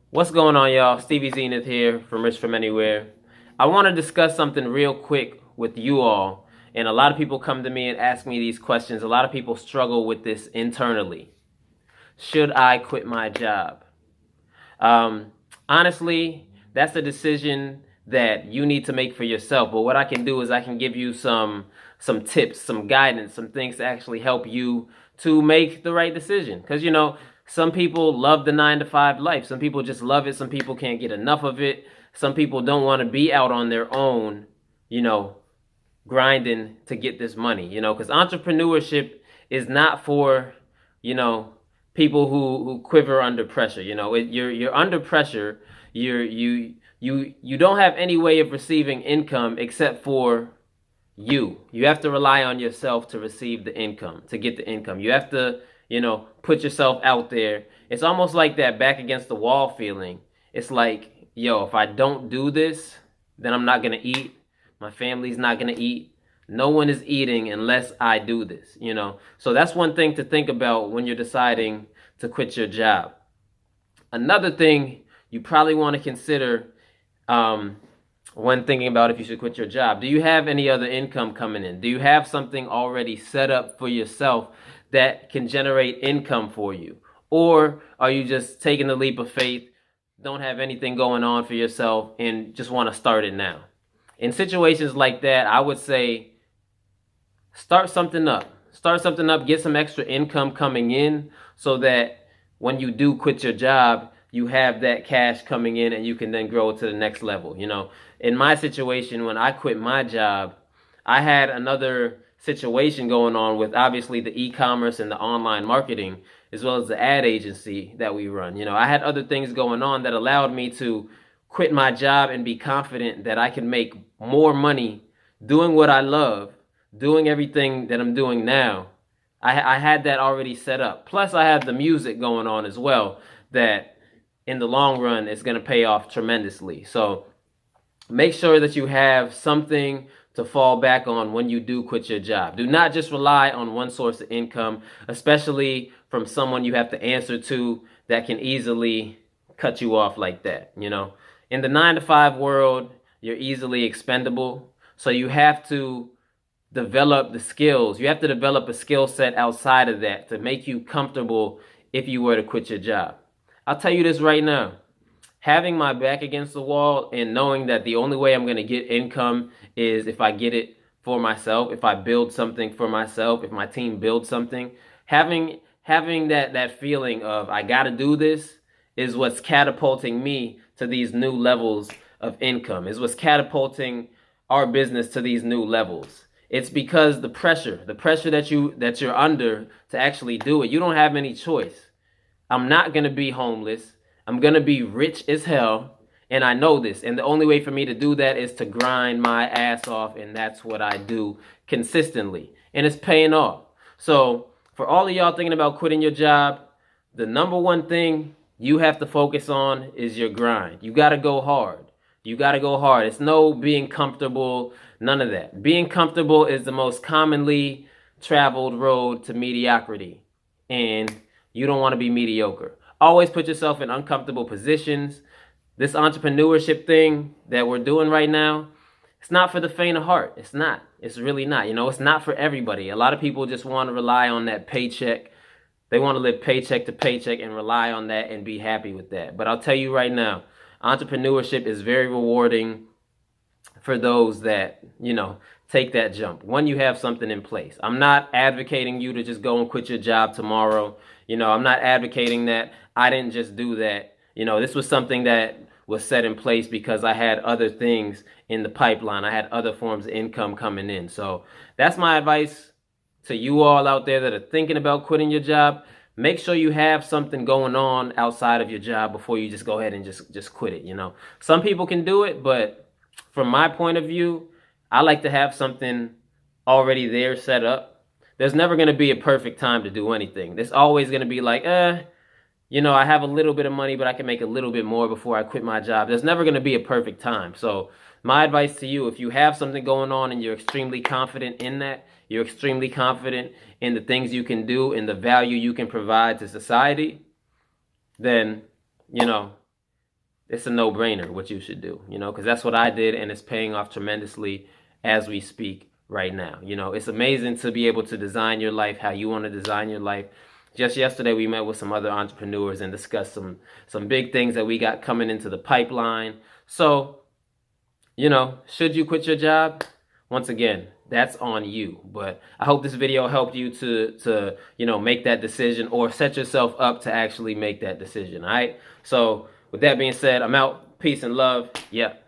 What's going on, y'all? Stevie Zenith here from Rich From Anywhere. I want to discuss something real quick with you all. And a lot of people come to me and ask me these questions. A lot of people struggle with this internally. Should I quit my job? Um, Honestly, that's a decision that you need to make for yourself. But what I can do is I can give you some tips, some guidance, some things to actually help you to make the right decision. Because some people love the 9 to 5 life. Some people just love it. Some people can't get enough of it. Some people don't want to be out on their own, you know, grinding to get this money, because entrepreneurship is not for, you know, people who quiver under pressure. You're under pressure. You don't have any way of receiving income except for you have to rely on yourself to receive the income, to get the income. You have to, put yourself out there. It's almost like that back against the wall feeling. It's like, yo, if I don't do this, then I'm not going to eat. My family's not going to eat. No one is eating unless I do this. So that's one thing to think about when you're deciding to quit your job. Another thing you probably want to consider when thinking about if you should quit your job. Do you have any other income coming in? Do you have something already set up for yourself that can generate income for you? Or are you just taking the leap of faith, don't have anything going on for yourself, and just want to start it now? In situations like that, I would say start something up. Start something up, get some extra income coming in so that when you do quit your job, you have that cash coming in and you can then grow to the next level. In my situation, when I quit my job, I had another situation going on with obviously the e-commerce and the online marketing, as well as the ad agency that we run. I had other things going on that allowed me to quit my job and be confident that I can make more money doing what I love, doing everything that I'm doing now. I had that already set up. Plus, I had the music going on as well that in the long run is going to pay off tremendously. So make sure that you have something to fall back on when you do quit your job. Do not just rely on one source of income, especially from someone you have to answer to that can easily cut you off like that. In the 9 to 5 world, you're easily expendable. So you have to develop the skills. You have to develop a skill set outside of that to make you comfortable if you were to quit your job. I'll tell you this right now. Having my back against the wall and knowing that the only way I'm going to get income is if I get it for myself, if I build something for myself, if my team builds something, having that feeling of I got to do this is what's catapulting me to these new levels of income, is what's catapulting our business to these new levels. It's because the pressure that you're under to actually do it, you don't have any choice. I'm not going to be homeless. I'm going to be rich as hell. And I know this. And the only way for me to do that is to grind my ass off. And that's what I do consistently. And it's paying off. So for all of y'all thinking about quitting your job, the number one thing you have to focus on is your grind. You got to go hard. You got to go hard. It's no being comfortable. None of that. Being comfortable is the most commonly traveled road to mediocrity. And you don't want to be mediocre. Always put yourself in uncomfortable positions. This entrepreneurship thing that we're doing right now, it's not for the faint of heart. It's not. It's really not. It's not for everybody. A lot of people just want to rely on that paycheck. They want to live paycheck to paycheck and rely on that and be happy with that. But I'll tell you right now, entrepreneurship is very rewarding for those that, take that jump when you have something in place. I'm not advocating you to just go and quit your job tomorrow. I'm not advocating that. I didn't just do that. This was something that was set in place because I had other things in the pipeline. I had other forms of income coming in. So that's my advice to you all out there that are thinking about quitting your job. Make sure you have something going on outside of your job before you just go ahead and just quit it. Some people can do it, but from my point of view, I like to have something already there set up. There's never going to be a perfect time to do anything. There's always going to be like, I have a little bit of money, but I can make a little bit more before I quit my job. There's never going to be a perfect time. So my advice to you, if you have something going on and you're extremely confident in that, you're extremely confident in the things you can do and the value you can provide to society, then, it's a no-brainer what you should do, because that's what I did, and it's paying off tremendously as we speak right now. It's amazing to be able to design your life how you want to design your life. Just yesterday, we met with some other entrepreneurs and discussed some big things that we got coming into the pipeline. So, should you quit your job? Once again, that's on you. But I hope this video helped you to make that decision, or set yourself up to actually make that decision. All right. So with that being said, I'm out. Peace and love. Yep.